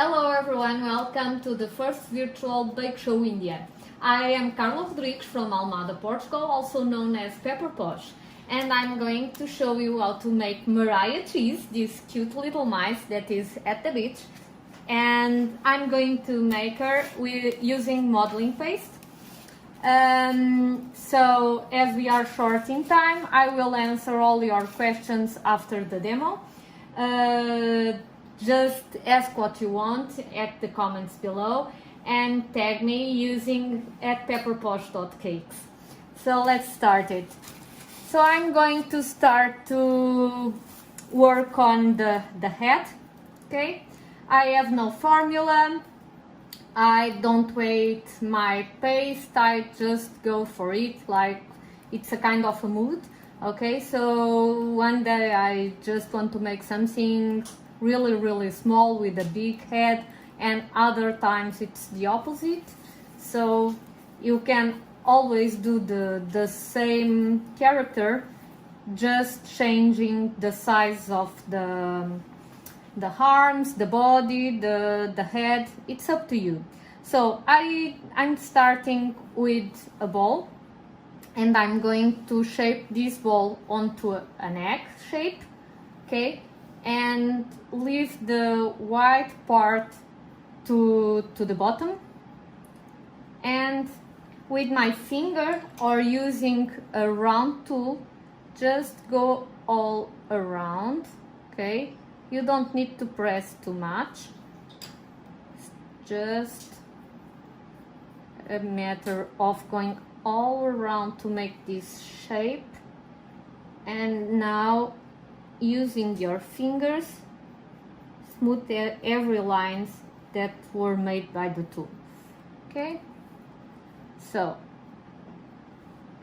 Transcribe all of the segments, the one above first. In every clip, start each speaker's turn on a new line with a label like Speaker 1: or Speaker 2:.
Speaker 1: Hello everyone, welcome to the first virtual bake show India. I am Carla Rodrigues from Almada, Portugal, also known as Pepper Posh, and I'm going to show you how to make Mariaach cheese, this cute little mice that is at the beach, and I'm going to make her using modeling paste. So as we are short in time, I will answer all your questions after the demo. Just ask what you want at the comments below and tag me using @pepperposh.cakes. So let's start it. So I'm going to start to work on the head. Okay, I have no formula. I don't wait my paste, I just go for it, like it's a kind of a mood. Okay, so one day I just want to make something really small with a big head, and other times it's the opposite. So you can always do the same character, just changing the size of the arms, the body, the head. It's up to you. So I'm starting with a ball, and I'm going to shape this ball onto an egg shape. Okay, and leave the white part to the bottom, and with my finger or using a round tool, just go all around. Okay, you don't need to press too much, it's just a matter of going all around to make this shape. And now using your fingers, smooth every lines that were made by the tool. Okay, so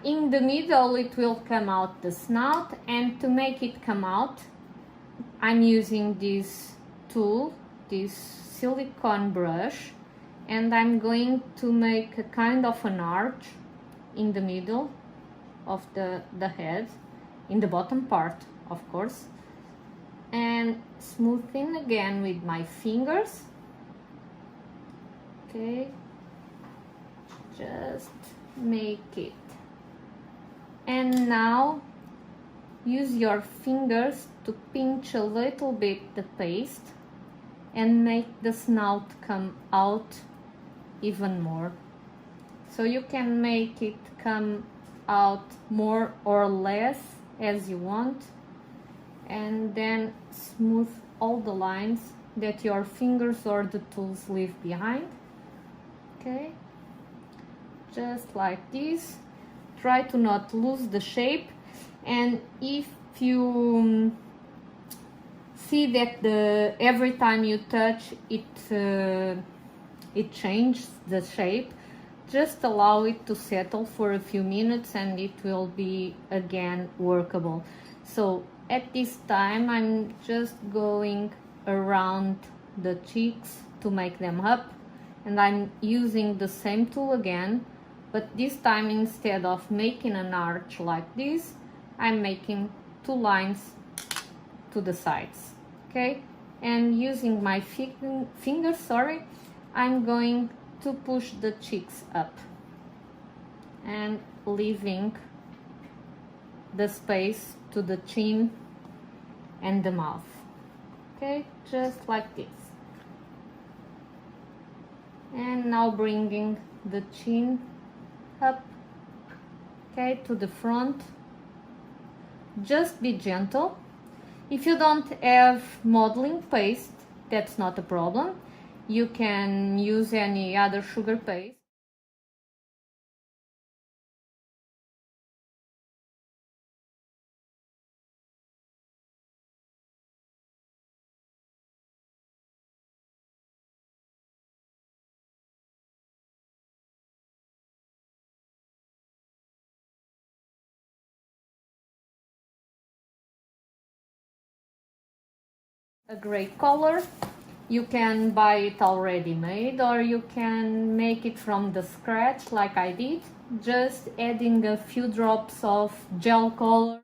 Speaker 1: in the middle it will come out the snout, and to make it come out I'm using this tool, this silicone brush, and I'm going to make a kind of an arch in the middle of the head, in the bottom part of course, and smoothing again with my fingers. Okay, just make it, and now use your fingers to pinch a little bit the paste and make the snout come out even more. So you can make it come out more or less as you want, and then smooth all the lines that your fingers or the tools leave behind. Okay, just like this. Try to not lose the shape, and if you see that every time you touch it it changes the shape, just allow it to settle for a few minutes and it will be again workable. So at this time I'm just going around the cheeks to make them up, and I'm using the same tool again, but this time instead of making an arch like this, I'm making two lines to the sides. Okay, and using my fingers, I'm going to push the cheeks up and leaving the space to the chin and the mouth. Okay, just like this. And now bringing the chin up, okay, to the front. Just be gentle. If you don't have modeling paste, that's not a problem. You can use any other sugar paste. A great color. You can buy it already made, or you can make it from the scratch like I did, just adding a few drops of gel color.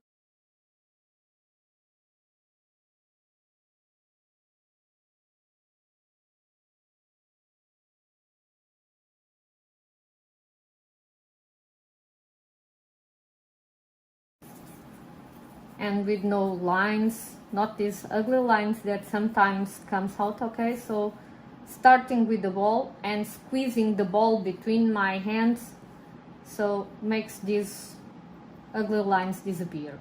Speaker 1: and with no lines, not these ugly lines that sometimes comes out. Okay, so starting with the ball and squeezing the ball between my hands, so makes these ugly lines disappear.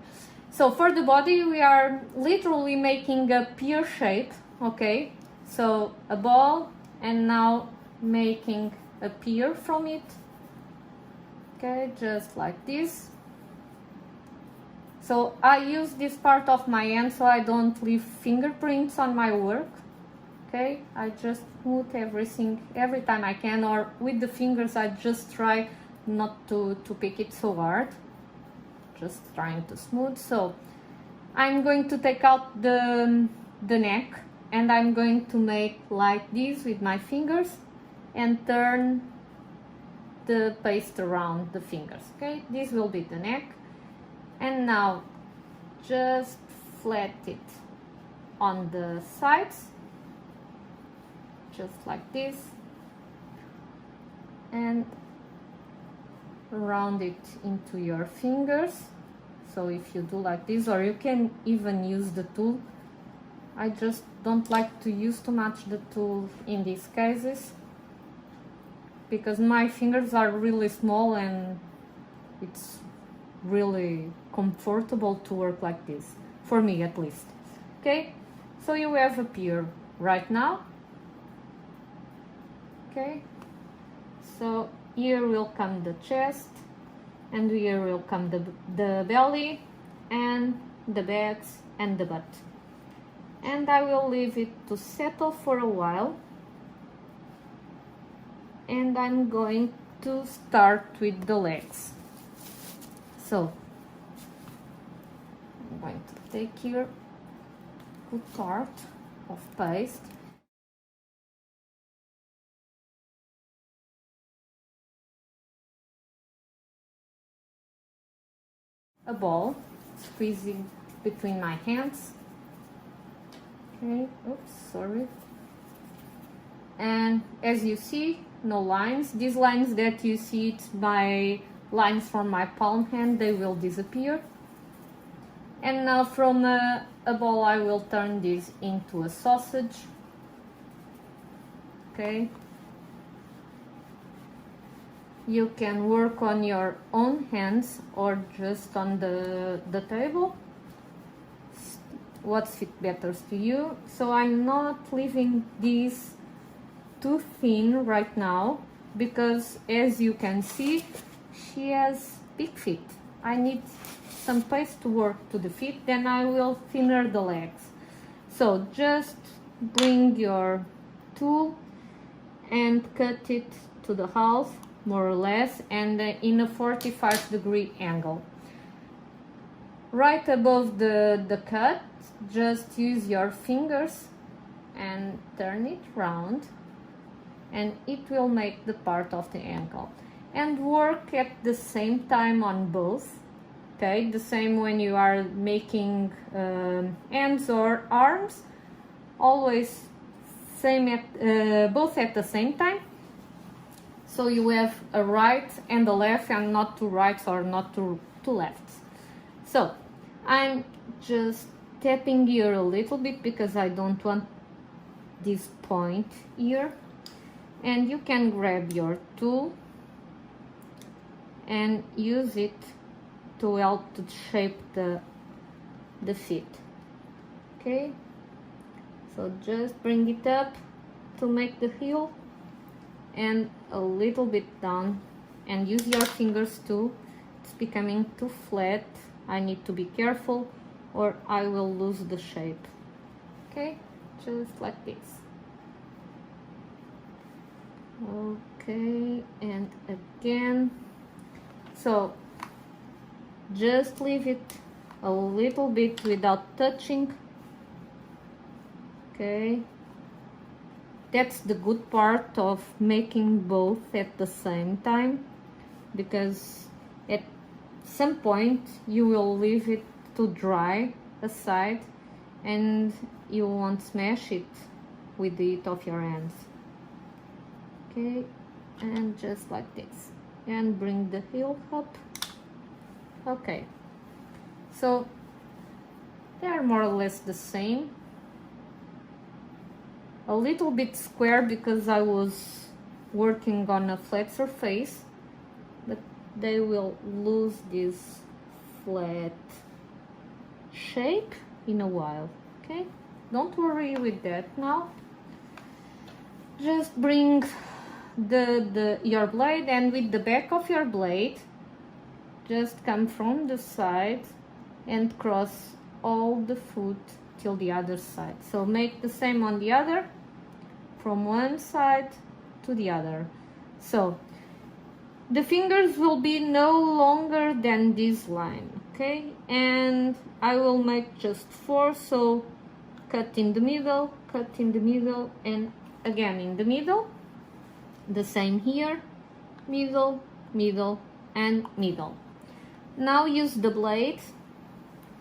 Speaker 1: So for the body, we are literally making a pear shape. Okay, so a ball and now making a pear from it. Okay, just like this. So I use this part of my hand so I don't leave fingerprints on my work. Okay, I just smooth everything every time I can, or with the fingers I just try not to pick it so hard. Just trying to smooth. So I'm going to take out the neck, and I'm going to make like this with my fingers and turn the paste around the fingers. Okay, this will be the neck. And now just flat it on the sides, just like this, and round it into your fingers. So if you do like this, or you can even use the tool. I just don't like to use too much the tool in these cases because my fingers are really small and it's really comfortable to work like this, for me at least. Okay, so you have a pear right now. Okay, so here will come the chest, and here will come the belly and the bags and the butt. And I will leave it to settle for a while, and I'm going to start with the legs. So I'm going to take here a good part of paste. A ball, squeezing between my hands. Okay, oops, sorry. And as you see, no lines. These lines that you see, it's my lines from my palm hand, they will disappear. And now from a ball I will turn this into a sausage. Okay, you can work on your own hands or just on the table, what fits better to you. So I'm not leaving this too thin right now because, as you can see, she has big feet. I need some paste to work to the feet, then I will thinner the legs. So just bring your tool and cut it to the half, more or less, and in a 45-degree angle. Right above the cut, just use your fingers and turn it round, and it will make the part of the ankle. And work at the same time on both. Okay, the same when you are making hands or arms, always same at both at the same time. So you have a right and a left, and not two rights or not two lefts. So I'm just tapping here a little bit because I don't want this point here. And you can grab your tool and use it to help to shape the feet. Okay, so just bring it up to make the heel and a little bit down, and use your fingers too. It's becoming too flat. I need to be careful or I will lose the shape. Okay, just like this. Okay, and again. So just leave it a little bit without touching. Okay, that's the good part of making both at the same time, because at some point you will leave it to dry aside and you won't smash it with the heat of your hands. Okay, and just like this, and bring the heel up. Okay, so They are more or less the same. A little bit square because I was working on a flat surface, but they will lose this flat shape in a while. Okay, don't worry with that now. Just bring your blade, and with the back of your blade just come from the side and cross all the foot till the other side. So make the same on the other, from one side to the other. So the fingers will be no longer than this line, okay? And I will make just 4, so cut in the middle, and again in the middle. The same here, middle, middle, and middle. Now use the blade,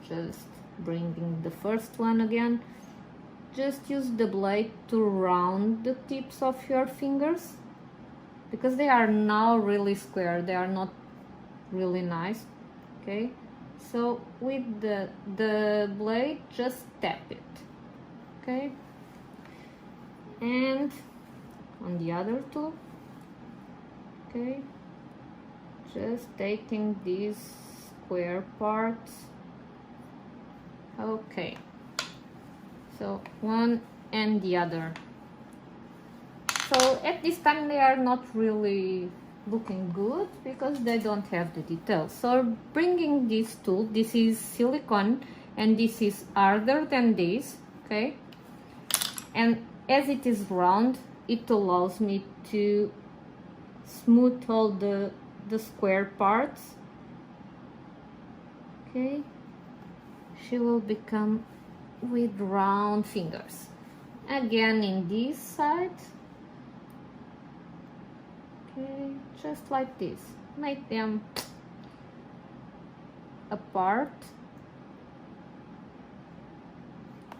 Speaker 1: just bringing the first one again. Just use the blade to round the tips of your fingers, because they are now really square, they are not really nice, okay? So with the blade, just tap it, okay? And on the other two, okay? Just taking these square parts, okay? So one and the other. So at this time they are not really looking good because they don't have the details. So bringing this tool, this is silicone and this is harder than this, okay? And as it is round, it allows me to smooth all the square parts, okay? She will become with round fingers. Again in this side, okay, just like this. Make them apart,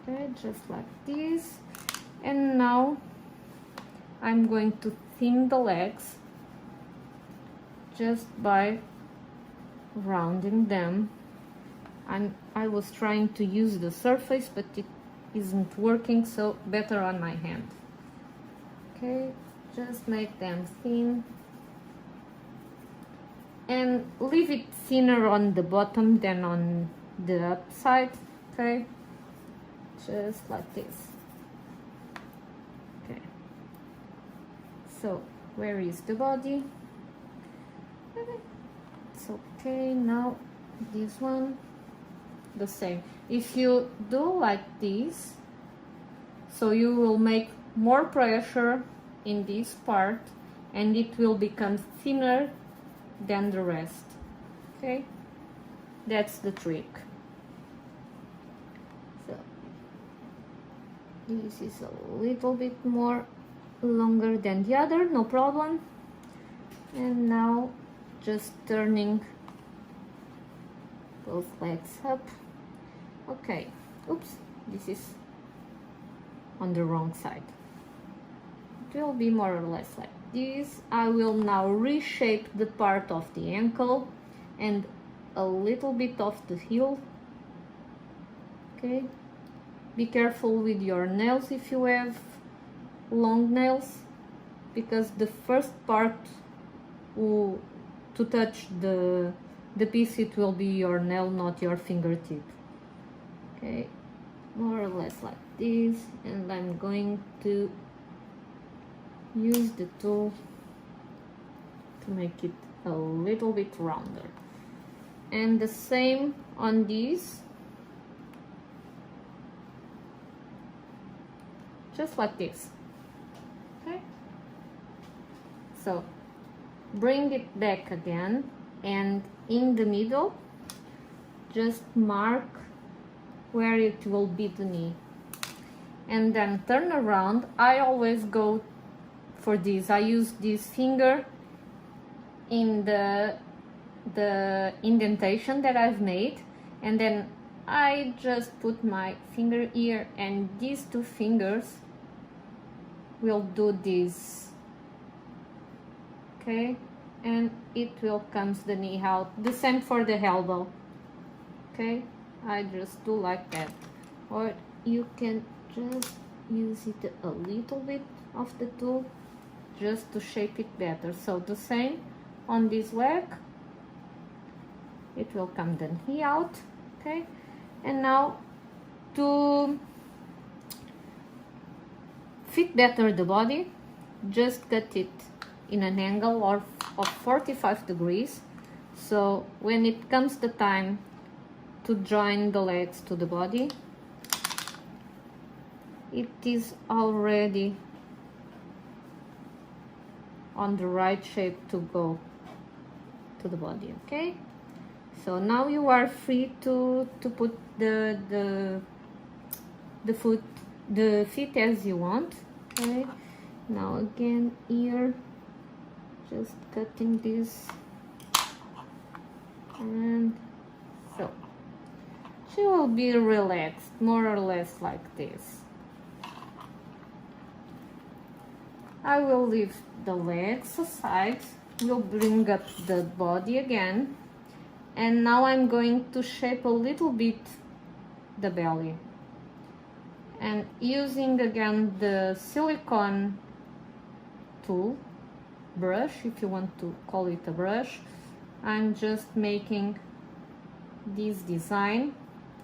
Speaker 1: okay, just like this. And now I'm going to thin the legs just by rounding them. I was trying to use the surface, but it isn't working, so better on my hand. Okay, just make them thin and leave it thinner on the bottom than on the upside, okay? Just like this. Okay, so where is the body? It's okay. Now this one, the same. If you do like this, so you will make more pressure in this part and it will become thinner than the rest, okay? That's the trick. So this is a little bit more longer than the other, no problem. And now just turning both legs up. Okay, oops, this is on the wrong side. It will be more or less like this. I will now reshape the part of the ankle and a little bit of the heel, okay? Be careful with your nails if you have long nails, because the first part to touch the piece, it will be your nail, not your fingertip. Okay, more or less like this, and I'm going to use the tool to make it a little bit rounder. And the same on these, just like this, okay? So bring it back again, and in the middle just mark where it will be the knee, and then turn around. I always go for this. I use this finger in the indentation that I've made, and then I just put my finger here, and these two fingers will do this, okay? And it will come the knee out. The same for the elbow, okay? I just do like that, or you can just use it a little bit of the tool just to shape it better. So the same on this leg, it will come then here out, okay? And now to fit better the body, just cut it in an angle of 45 degrees. So when it comes the time to join the legs to the body, it is already on the right shape to go to the body, okay? So now you are free to put the feet as you want, okay? Now again here, just cutting this, and so she will be relaxed, more or less like this. I will leave the legs aside, we'll bring up the body again, and now I'm going to shape a little bit the belly. And using again the silicone tool, brush, if you want to call it a brush, I'm just making this design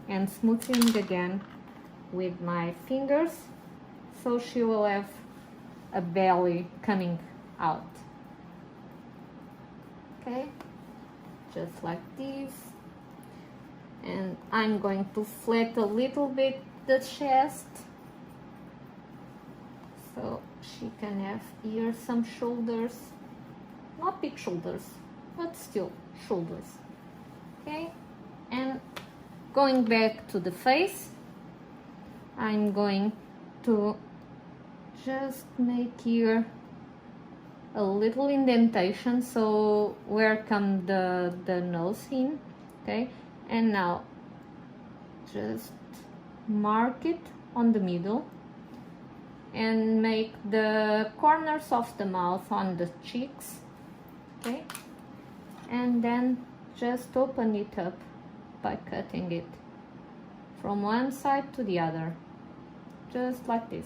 Speaker 1: and smoothing again with my fingers, so she will have a belly coming out, okay, just like this. And I'm going to flat a little bit the chest, so she can have here some shoulders, not big shoulders, but still shoulders, okay. And going back to the face, I'm going to just make here a little indentation, so where come the nose in, okay. And now just mark it on the middle and make the corners of the mouth on the cheeks, okay. And then just open it up by cutting it from one side to the other, just like this.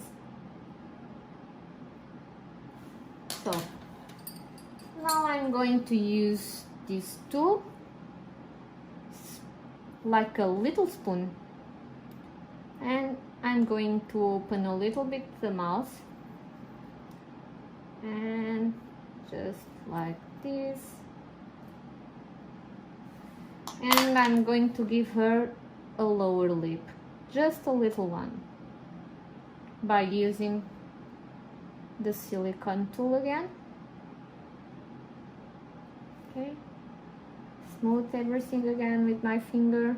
Speaker 1: So now I'm going to use this tool like a little spoon, and I'm going to open a little bit the mouth, and just like this, and I'm going to give her a lower lip, just a little one, by using the silicone tool again, okay. Smooth everything again with my finger,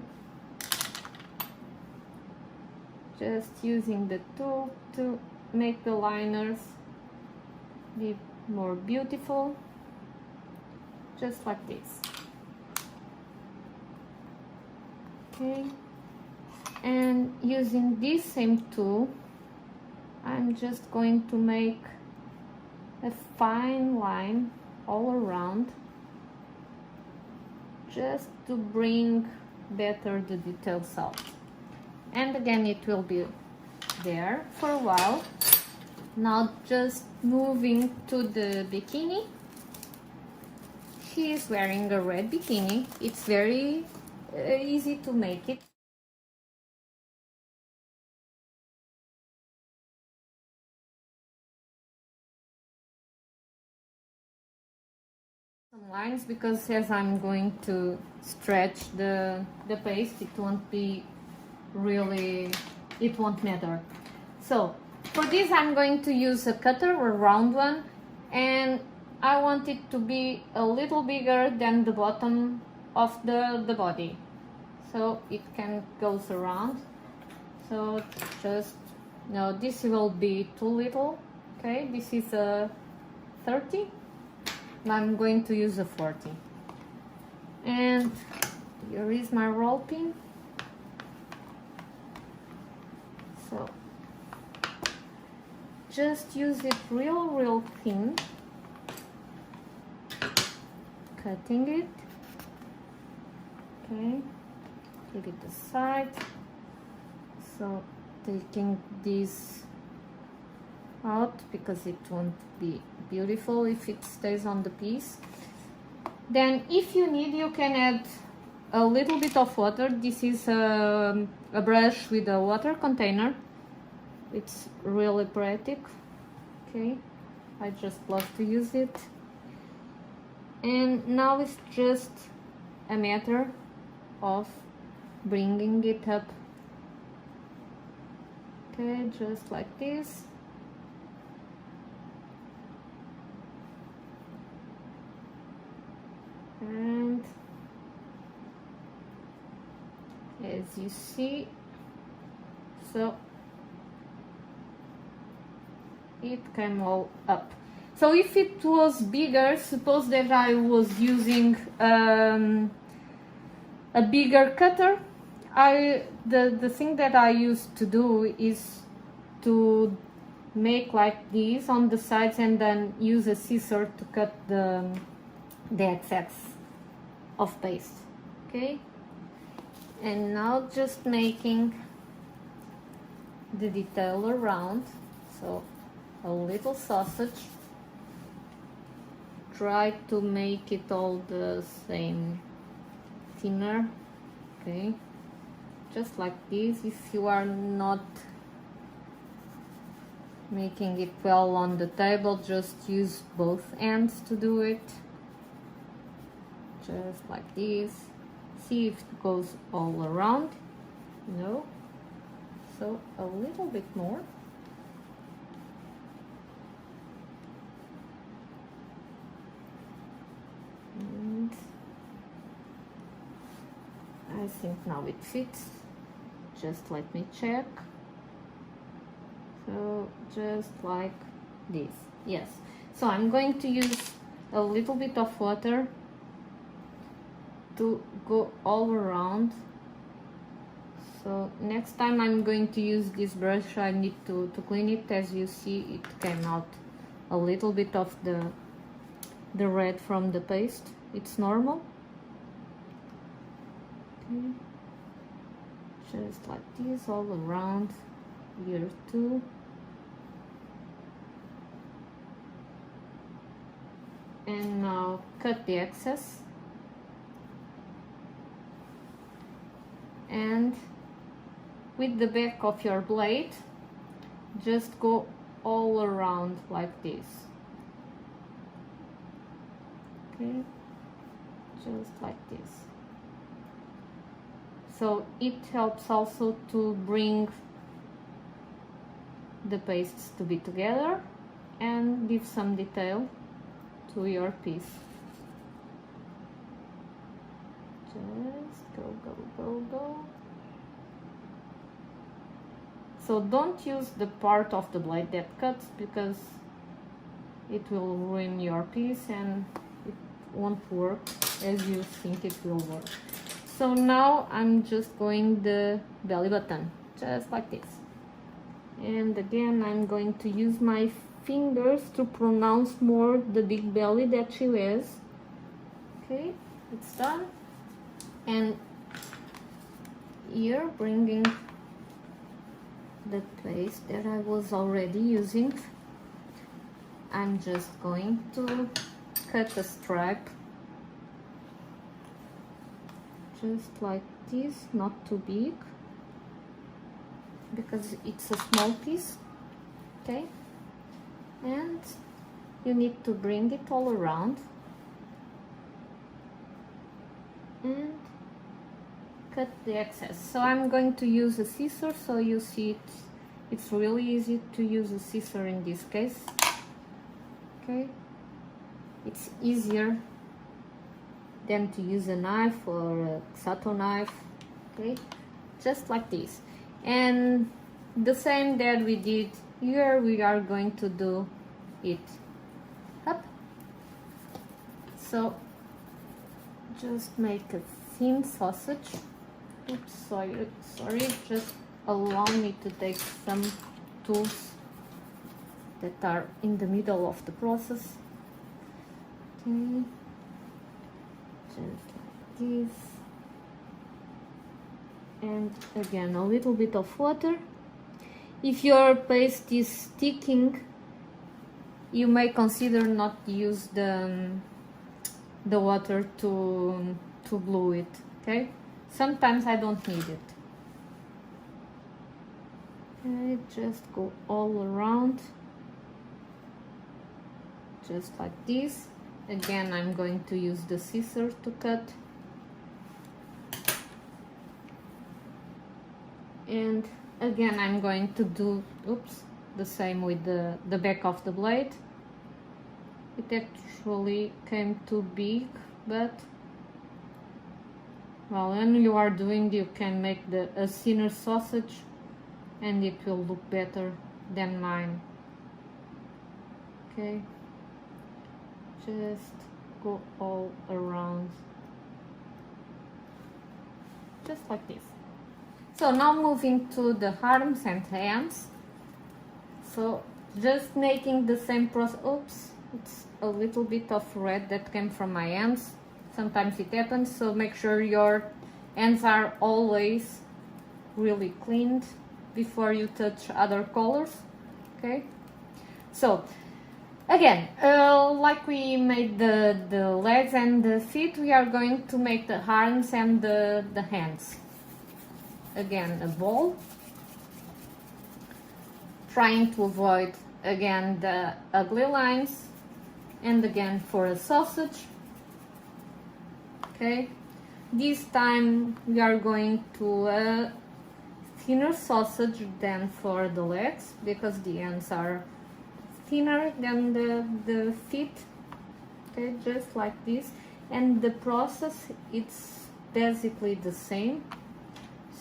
Speaker 1: just using the tool to make the liners be more beautiful, just like this, okay. And using this same tool, I'm just going to make a fine line all around, just to bring better the details out. And again, it will be there for a while. Now just moving to the bikini. She is wearing a red bikini. It's very easy to make it. Some lines, because as I'm going to stretch the paste, it won't be really, it won't matter. So for this I'm going to use a cutter, a round one, and I want it to be a little bigger than the bottom of the body, so it can goes around. So just, no, this will be too little, okay. This is a 30, I'm going to use a 40, and here is my roll pin. So just use it real thin, cutting it, okay. Leave it aside. So taking this out because it won't be beautiful if it stays on the piece. Then if you need, you can add a little bit of water. This is a brush with a water container. It's really pretty. Okay, I just love to use it. And now it's just a matter of bringing it up. Okay, just like this. And as you see, so it came all up. So if it was bigger, suppose that I was using a bigger cutter, the thing that I used to do is to make like this on the sides and then use a scissor to cut the excess of paste. Okay, and now just making the detail around. So a little sausage. Try to make it all the same thinner. Okay, just like this. If you are not making it well on the table, just use both ends to do it. Just like this. See if it goes all around. No, so a little bit more. And I think now it fits. Just let me check. So just like this. Yes, so I'm going to use a little bit of water to go all around. So next time I'm going to use this brush, I need to clean it. As you see, it came out a little bit of the red from the paste. It's normal. Okay. Just like this all around here too. And now cut the excess. And with the back of your blade, just go all around like this. Okay, just like this. So it helps also to bring the pastes to be together and give some detail to your piece. Just go. So don't use the part of the blade that cuts, because it will ruin your piece and it won't work as you think it will work. So now I'm just going the belly button, just like this. And again, I'm going to use my fingers to pronounce more the big belly that she has. Okay, it's done. And here, bringing the paste that I was already using, I'm just going to cut a stripe, just like this, not too big, because it's a small piece. Okay, and you need to bring it all around and cut the excess. So I'm going to use a scissor, so you see it's really easy to use a scissor in this case. Okay, it's easier than to use a knife or a X-Acto knife. Okay, just like this. And the same that we did here, we are going to do it up. So just make a thin sausage. Oops, sorry, just allow me to take some tools that are in the middle of the process. Okay, just like this. And again, a little bit of water. If your paste is sticking, you may consider not use the water to glue it, okay? Sometimes I don't need it. Okay, just go all around, just like this. Again, I'm going to use the scissors to cut. And again, I'm going to do, the same with the back of the blade. It actually came too big, but well, when you are doing, you can make a thinner sausage and it will look better than mine. Okay, just go all around, just like this. So now moving to the arms and hands. So just making the same process. It's a little bit of red that came from my hands. Sometimes it happens, so make sure your hands are always really cleaned before you touch other colors. Okay, so again, like we made the legs and the feet, we are going to make the arms and the hands. Again, a ball, trying to avoid again the ugly lines, and again for a sausage. Okay, this time we are going to a thinner sausage than for the legs, because the ends are thinner than the feet. Okay, just like this, and the process, it's basically the same.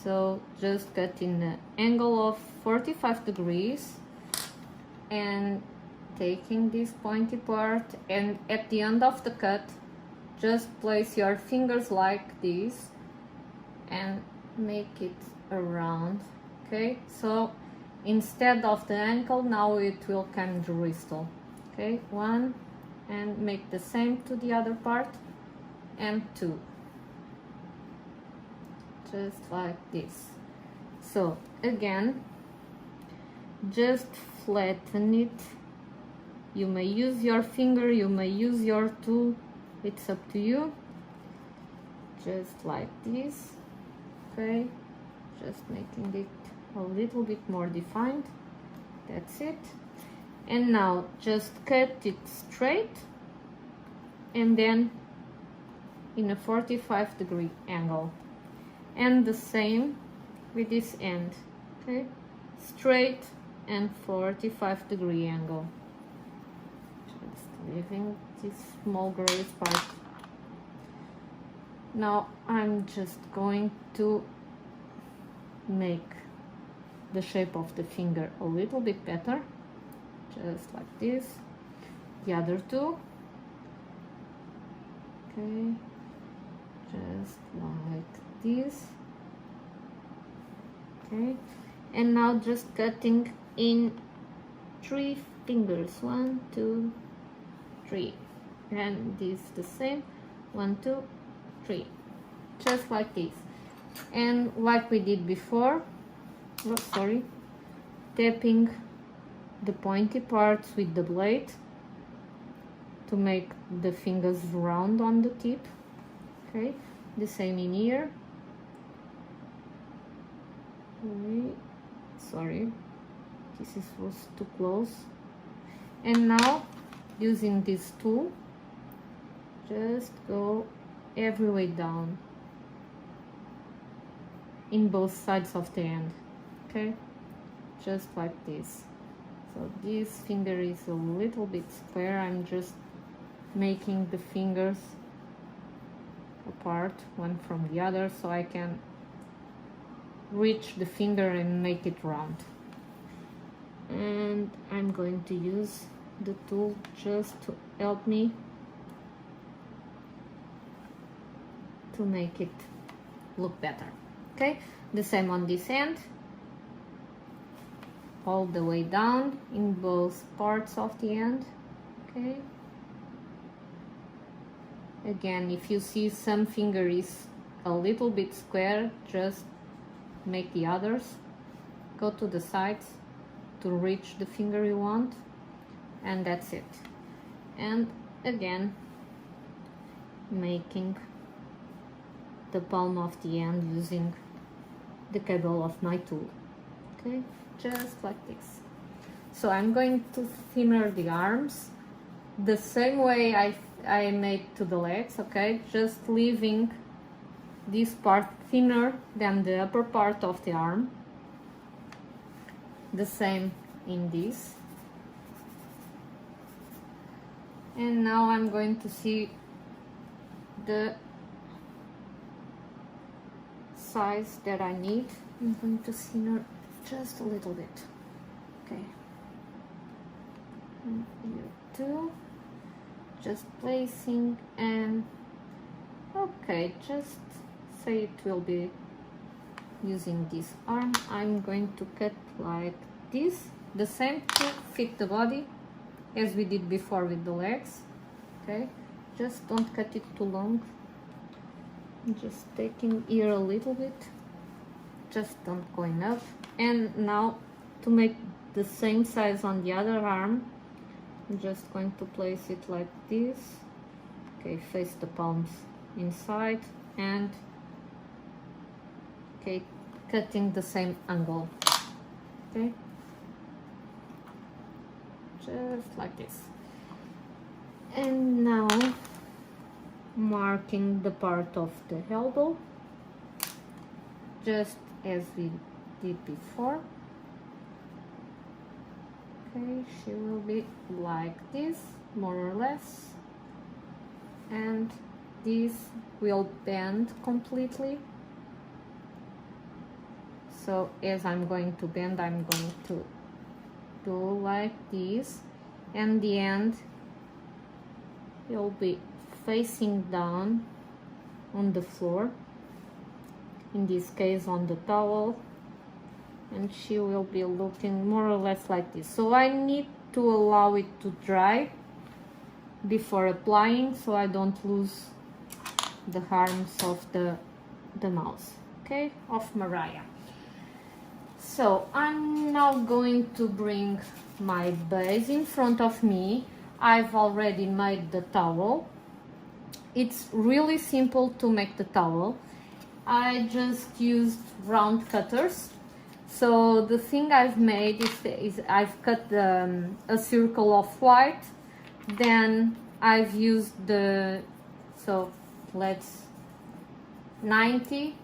Speaker 1: So just cut in an angle of 45 degrees and taking this pointy part, and at the end of the cut just place your fingers like this and make it around. Okay, so instead of the ankle, now it will come the wrist. Okay, one, and make the same to the other part, and two, just like this. So again, just flatten it. You may use your finger, you may use your tool, it's up to you. Just like this. Okay, just making it a little bit more defined. That's it. And now just cut it straight and then in a 45-degree angle. And the same with this end. Okay, straight and 45-degree angle. Just leaving this small gray part. Now I'm just going to make the shape of the finger a little bit better, just like this. The other two. Okay, just like this. Okay, and now just cutting in 3 fingers, 1, 2, 3, and this the same, 1, 2, 3, just like this. And like we did before, tapping the pointy parts with the blade to make the fingers round on the tip. Okay, the same in here. Sorry, this was too close. And now using this tool, just go every way down in both sides of the end. Okay, just like this. So this finger is a little bit square. I'm just making the fingers apart one from the other so I can reach the finger and make it round. And I'm going to use the tool just to help me to make it look better. Okay, the same on this end, all the way down in both parts of the end. Okay, again, if you see some finger is a little bit square, just make the others. Go to the sides to reach the finger you want, and that's it. And again, making the palm of the hand using the cable of my tool. Okay, just like this. So I'm going to thinner the arms the same way I made to the legs, okay, just leaving this part thinner than the upper part of the arm. The same in this. And now I'm going to see the size that I need. I'm going to thinner just a little bit. Okay. And here too. Just placing, and okay, just say it will be using this arm. I'm going to cut like this, the same to fit the body as we did before with the legs. Okay, just don't cut it too long. I'm just taking here a little bit, just don't go enough. And now to make the same size on the other arm, I'm just going to place it like this. Okay, face the palms inside, and okay, cutting the same angle. Okay, just like this. And now marking the part of the elbow, just as we did before. Okay, she will be like this, more or less, and this will bend completely. So as I'm going to bend, I'm going to do like this, and the end will be facing down on the floor, in this case on the towel, and she will be looking more or less like this. So I need to allow it to dry before applying, so I don't lose the arms of the mouse, okay, of Mariaach. So I'm now going to bring my base in front of me. I've already made the towel. It's really simple to make the towel. I just used round cutters. So the thing I've made is I've cut a circle of white, then I've used so let's 90,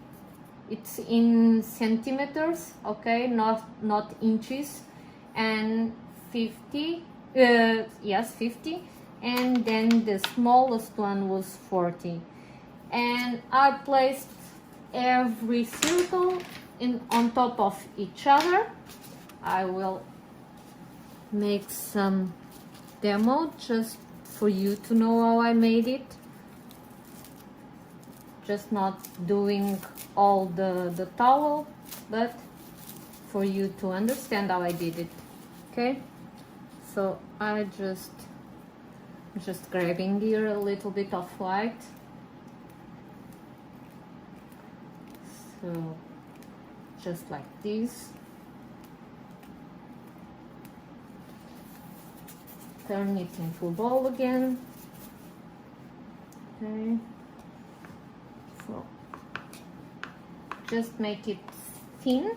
Speaker 1: it's in centimeters, okay, not inches, and 50, yes, 50, and then the smallest one was 40, and I placed every circle on top of each other. I will make some demo just for you to know how I made it, just not doing all the towel, but for you to understand how I did it. Okay, so I just grabbing here a little bit of white, so just like this, turn it into a ball again. Okay, so just make it thin.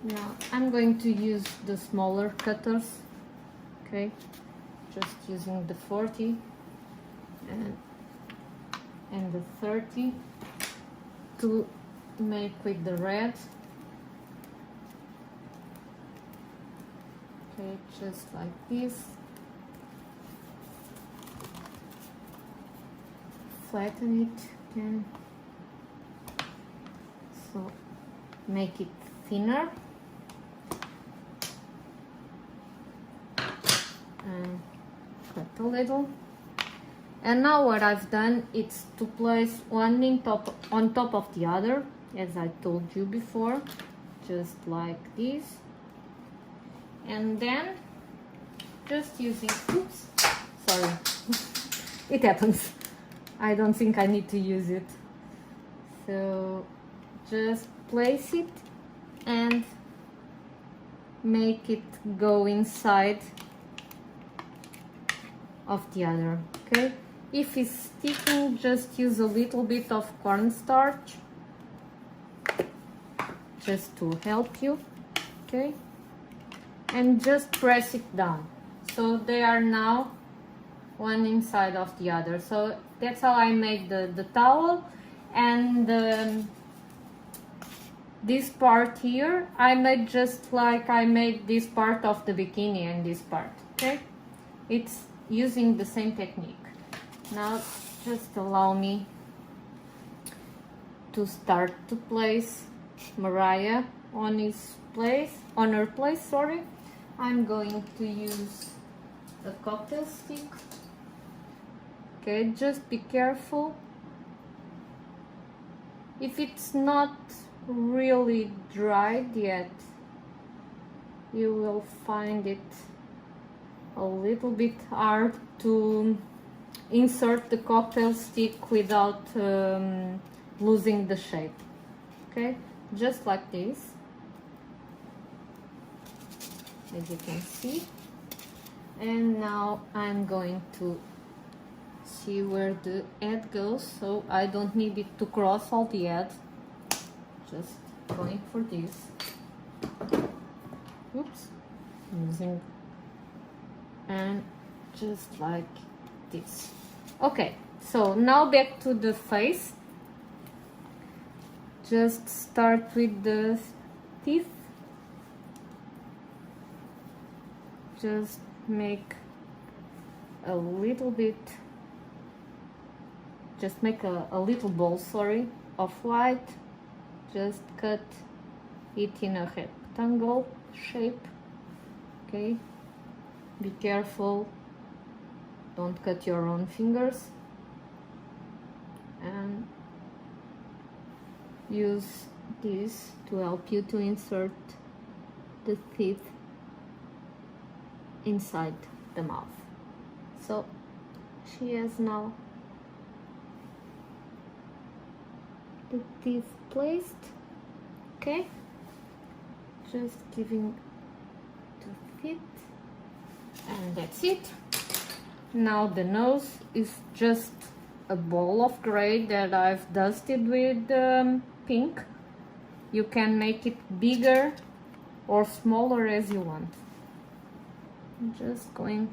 Speaker 1: Now I'm going to use the smaller cutters, okay, just using the 40 and the 30 to make with the red. Okay, just like this. Flatten it again, so make it thinner, and cut a little. And now what I've done is to place one on top of the other, as I told you before, just like this. And then just using, oops, sorry, it happens. I don't think I need to use it. So just place it and make it go inside of the other, okay? If it's sticking, just use a little bit of cornstarch just to help you, okay? And just press it down. So they are now one inside of the other. So that's how I made the towel. And this part here, I made just like I made this part of the bikini and this part, okay? It's using the same technique. Now just allow me to start to place Mariah on her place, sorry. I'm going to use a cocktail stick. Okay, just be careful. If it's not really dried yet, you will find it a little bit hard to insert the cocktail stick without losing the shape. Okay, just like this, as you can see. And now I'm going to see where the edge goes, so I don't need it to cross all the edge. Just going for this. Oops, using, and just like this. Okay, so now back to the face. Just start with the teeth. Just make a little bit, just make a little ball, sorry, of white. Just cut it in a rectangle shape, okay? Be careful, don't cut your own fingers, and use this to help you to insert the teeth inside the mouth. So she has now the teeth placed, okay? Just giving to fit, and that's it. Now the nose is just a ball of gray that I've dusted with pink. You can make it bigger or smaller as you want. I'm just going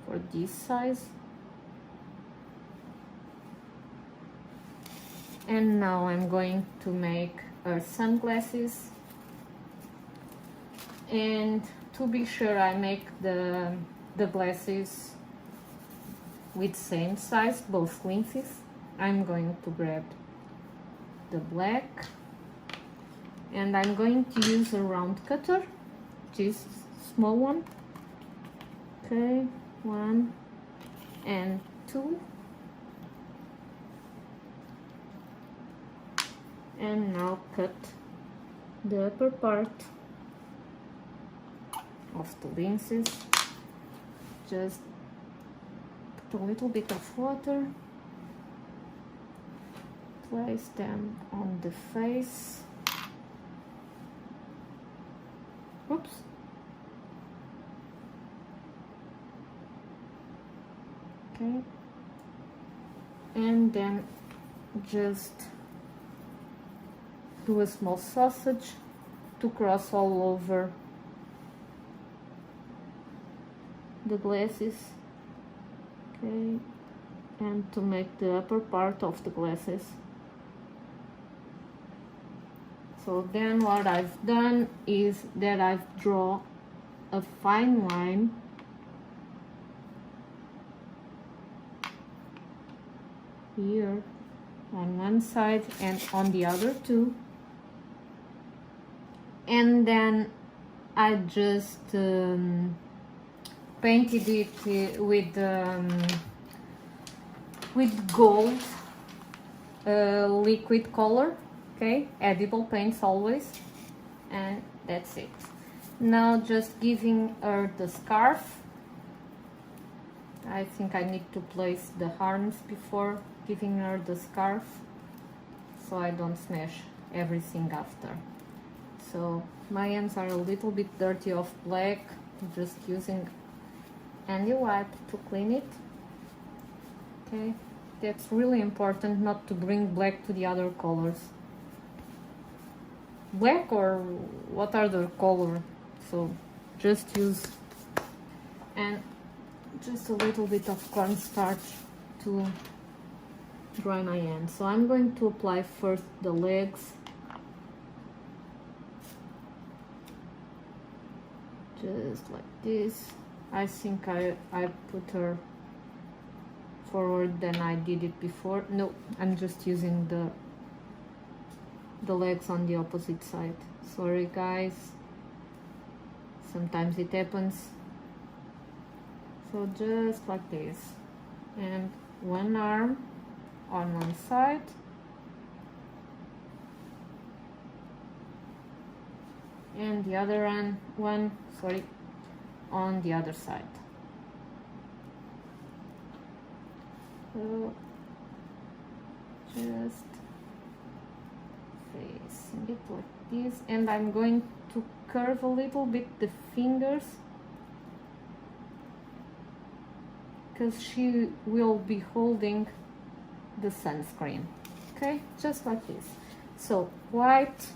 Speaker 1: for this size. And now I'm going to make her sunglasses. And to be sure, I make the glasses with same size, both lenses. I'm going to grab the black, and I'm going to use a round cutter, this small one. Okay, 1 and 2. And now cut the upper part of the lenses. Just put a little bit of water, place them on the face. Oops. Okay. And then just do a small sausage to cross all over the glasses, okay, and to make the upper part of the glasses. So then what I've done is that I've drawn a fine line here on one side and on the other too. And then I just painted it with gold liquid color, okay, edible paints always, and that's it. Now just giving her the scarf. I think I need to place the arms before giving her the scarf. so I don't smash everything after. So my hands are a little bit dirty of black, just using handy wipe to clean it. Okay, that's really important not to bring black to the other colors. Black or what other color, so just use, and just a little bit of cornstarch to dry my hands. So I'm going to apply first the legs. Just like this. I think I put her forward than I did it before. No, I'm just using the legs on the opposite side. Sorry guys, sometimes it happens. So just like this, and one arm on one side, and the other one on the other side. So just facing it like this, and I'm going to curve a little bit the fingers because she will be holding the sunscreen. Okay, just like this. So white,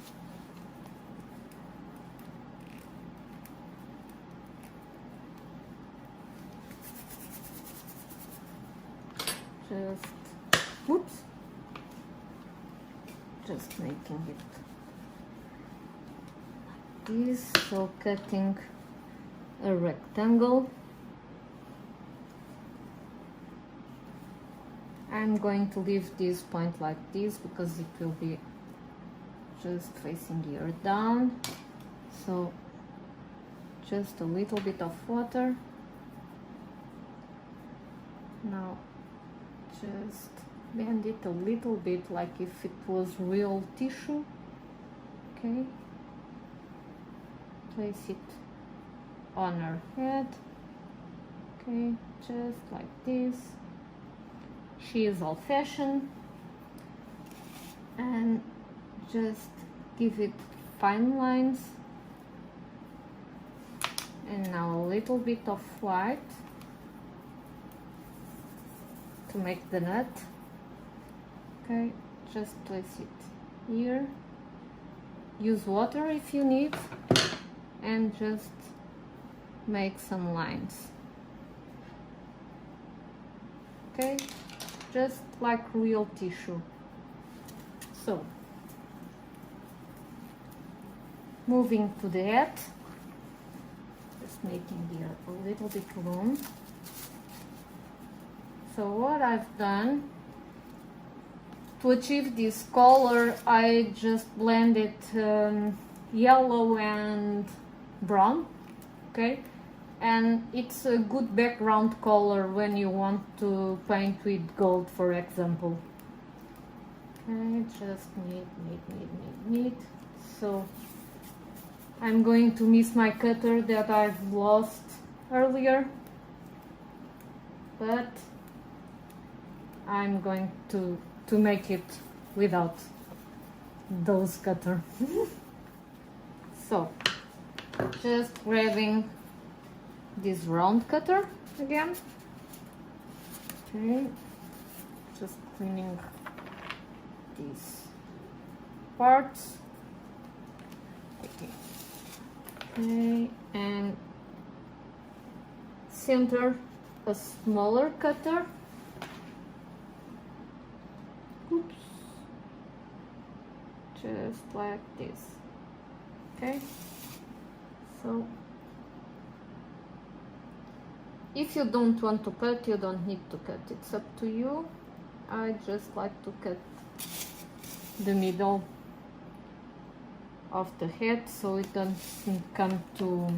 Speaker 1: just making it like this, so cutting a rectangle. I'm going to leave this point like this because it will be just facing here down. So just a little bit of water. Now just bend it a little bit like if it was real tissue. Okay, place it on her head. Okay, just like this. She is old-fashioned, and just give it fine lines, and now a little bit of white to make the nut. Okay, just place it here, use water if you need, and just make some lines. Okay, just like real tissue. So moving to the head, just making here a little bit room. So what I've done to achieve this color, I just blended yellow and brown. Okay, and it's a good background color when you want to paint with gold, for example. Okay, just neat. So I'm going to miss my cutter that I've lost earlier, but I'm going to make it without those cutter. So just grabbing this round cutter again. Okay, just cleaning these parts. Okay, and center a smaller cutter. Oops. Just like this. Okay, so if you don't want to cut, you don't need to cut, it's up to you. I just like to cut the middle of the head so it doesn't come too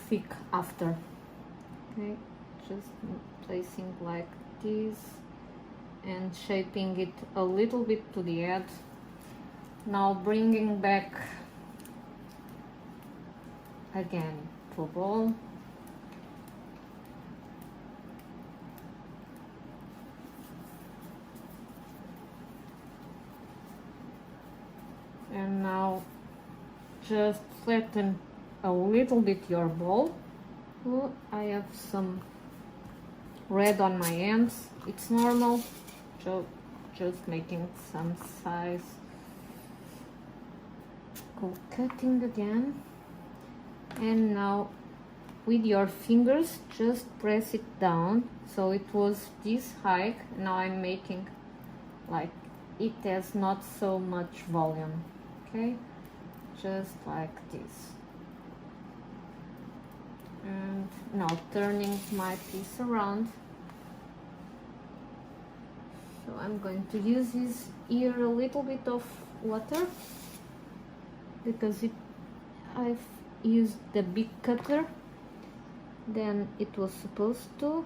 Speaker 1: thick after. Okay, just placing like this and shaping it a little bit to the head. Now bringing back again to ball. And now just flatten a little bit your ball. Oh, I have some red on my hands. It's normal. Just making some size. Go cutting again. And now with your fingers just press it down. So it was this high. Now I'm making like it has not so much volume. Okay, just like this. And now turning my piece around. So I'm going to use this here a little bit of water because I've used the big cutter than it was supposed to.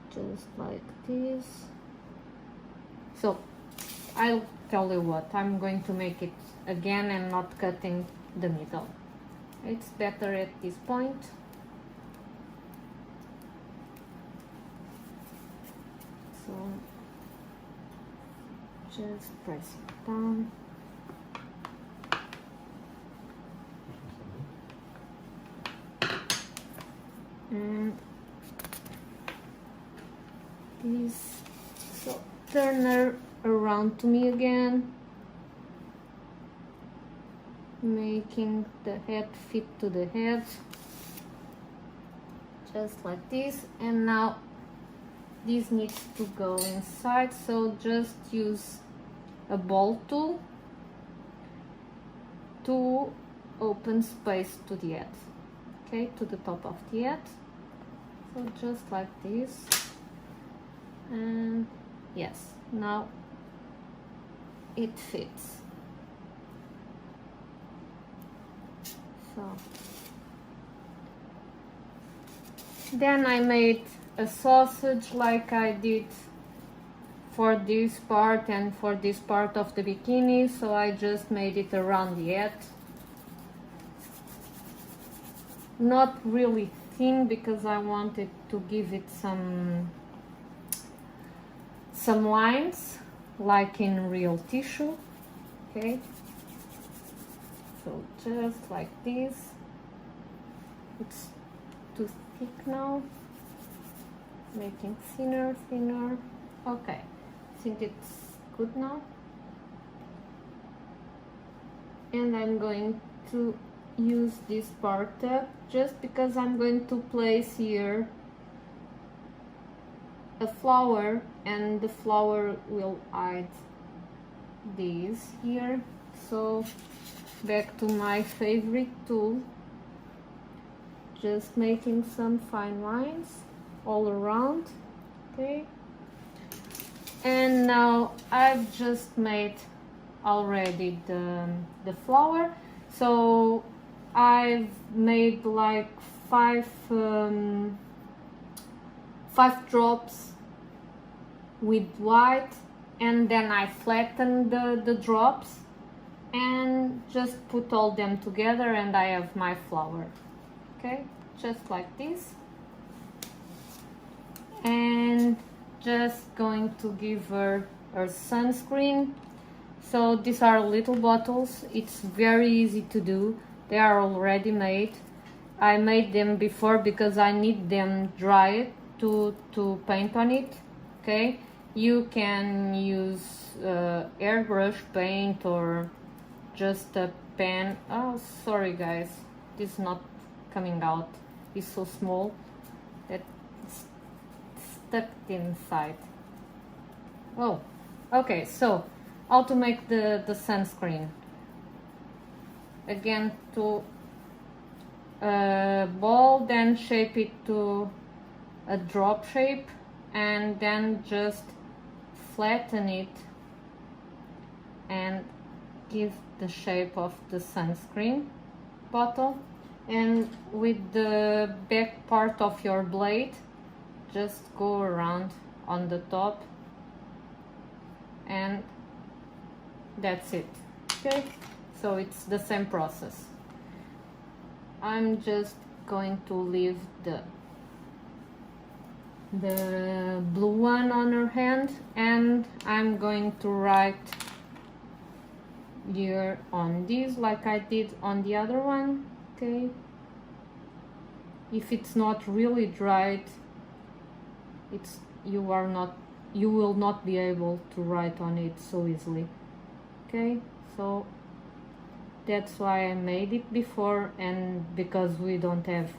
Speaker 1: Just like this. So I'll tell you what, I'm going to make it again and not cutting the middle. It's better at this point. So just press it down. And this, so turn her around to me again, making the head fit to the head, just like this. And now this needs to go inside, so just use a ball tool to open space to the head, okay, to the top of the head. So just like this. And yes, now it fits. So then I made a sausage like I did for this part and for this part of the bikini, so I just made it around the head. Not really thin because I wanted to give it some lines like in real tissue. Okay, so just like this. It's too thick now, making thinner. Okay, I think it's good now. And I'm going to use this part up just because I'm going to place here a flower, and the flower will hide this here. So back to my favorite tool, just making some fine lines all around. Okay, and now I've just made already the flower, so I've made like five drops with white, and then I flatten the drops and just put all them together, and I have my flower. Okay, just like this. And just going to give her sunscreen. So these are little bottles. It's very easy to do. They are already made. I made them before because I need them dried to paint on it. Okay, you can use airbrush paint or just a pen. Oh, sorry guys, this is not coming out. It's so small that it's stuck inside. Oh, okay, so how to make the sunscreen. Again, to ball, then shape it to a drop shape, and then just flatten it and give the shape of the sunscreen bottle. And with the back part of your blade, just go around on the top, and that's it. Okay, so it's the same process. I'm just going to leave the blue one on her hand, and I'm going to write here on this like I did on the other one. Okay, if it's not really dried, you will not be able to write on it so easily. Okay, so that's why I made it before, and because we don't have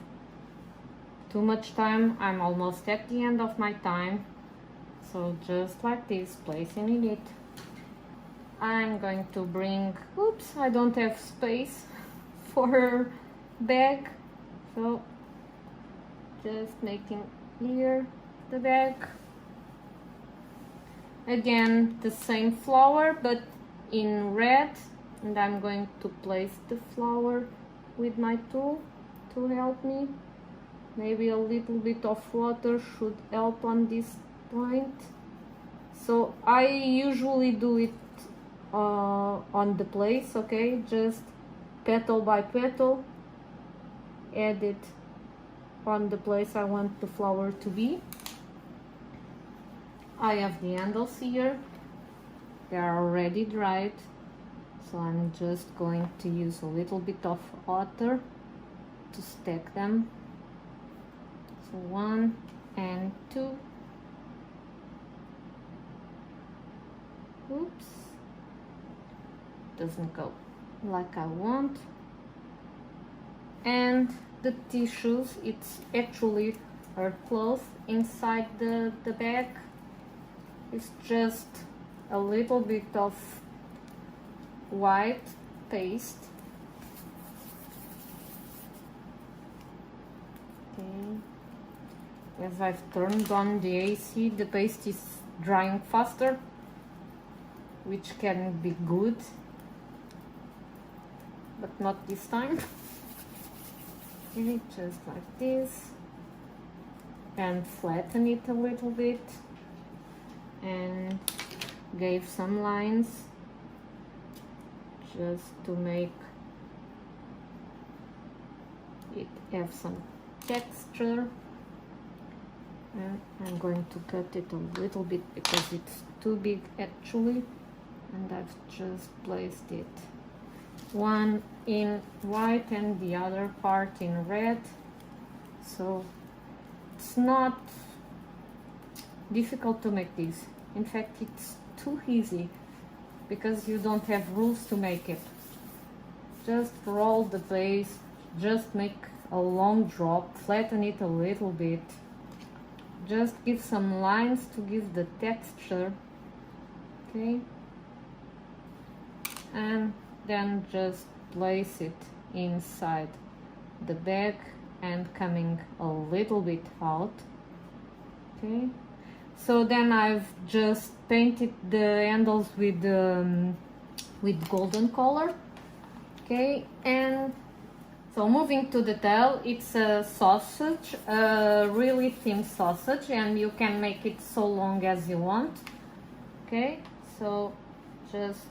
Speaker 1: too much time, I'm almost at the end of my time. So just like this, placing it, I'm going to bring, oops, I don't have space for her bag, so just making here the bag. Again, the same flower but in red, and I'm going to place the flower with my tool to help me. Maybe a little bit of water should help on this point. So I usually do it on the place, okay, just petal by petal, add it on the place I want the flower to be. I have the handles here, they are already dried, so I'm just going to use a little bit of water to stack them. So 1 and 2. Oops, doesn't go like I want. And the tissues, it's actually her clothes inside the bag. It's just a little bit of white paste. Okay. As I've turned on the AC, the paste is drying faster, which can be good, but not this time. Okay, just like this, and flatten it a little bit, and gave some lines just to make it have some texture. And I'm going to cut it a little bit because it's too big actually, and I've just placed it one in white and the other part in red, so it's not difficult to make this. In fact, it's too easy because you don't have rules to make it. Just roll the base, just make a long drop, flatten it a little bit, just give some lines to give the texture, okay, and then just place it inside the bag and coming a little bit out. Okay, so then I've just painted the handles with golden color. Okay, and so moving to the tail, it's a sausage, a really thin sausage, and you can make it so long as you want. Okay, so just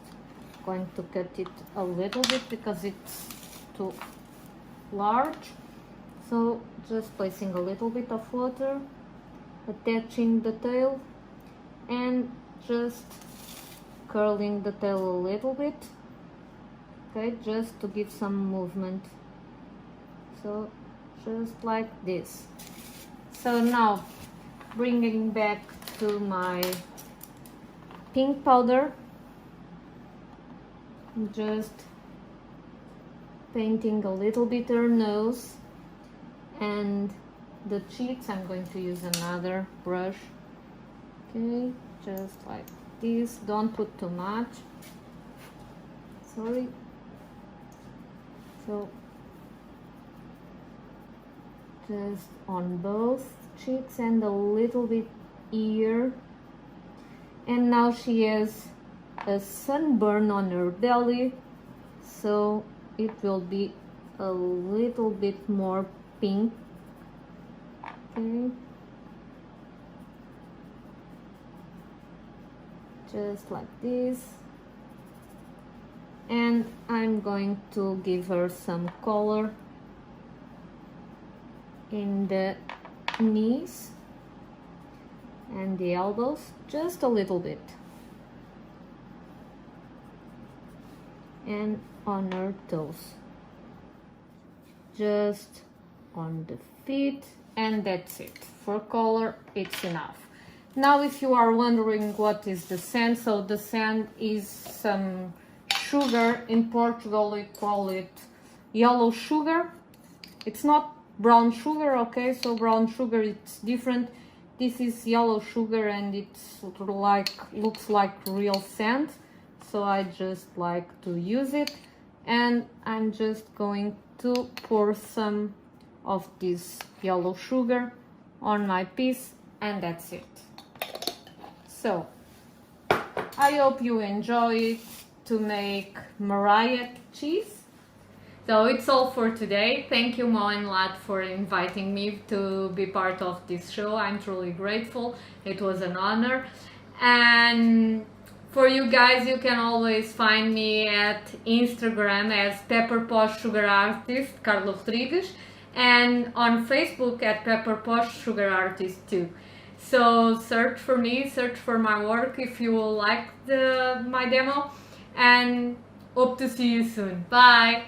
Speaker 1: going to cut it a little bit because it's too large. So just placing a little bit of water, attaching the tail, and just curling the tail a little bit, okay, just to give some movement. So just like this. So now bringing back to my pink powder, just painting a little bit her nose and the cheeks. I'm going to use another brush. Okay, just like this. Don't put too much, sorry. So just on both cheeks and a little bit here. And now she has a sunburn on her belly, so it will be a little bit more pink. Okay, just like this. And I'm going to give her some color in the knees. and the elbows, just a little bit, and on her toes, just on the feet, and that's it. For color, it's enough. Now, if you are wondering what is the sand, so the sand is some sugar. In Portugal we call it yellow sugar. It's not brown sugar, okay? So brown sugar, it's different. This is yellow sugar, and it's like, looks like real sand. So I just like to use it, and I'm just going to pour some of this yellow sugar on my piece, and that's it. So I hope you enjoy it to make Mariaach cheese. So it's all for today. Thank you, Mo and Lat, for inviting me to be part of this show. I'm truly grateful. It was an honor. And for you guys, you can always find me at Instagram as Pepper Posh Sugar Artist, Carla Rodrigues, and on Facebook at Pepper Posh Sugar Artist too. So search for me, search for my work if you like my demo, and hope to see you soon. Bye!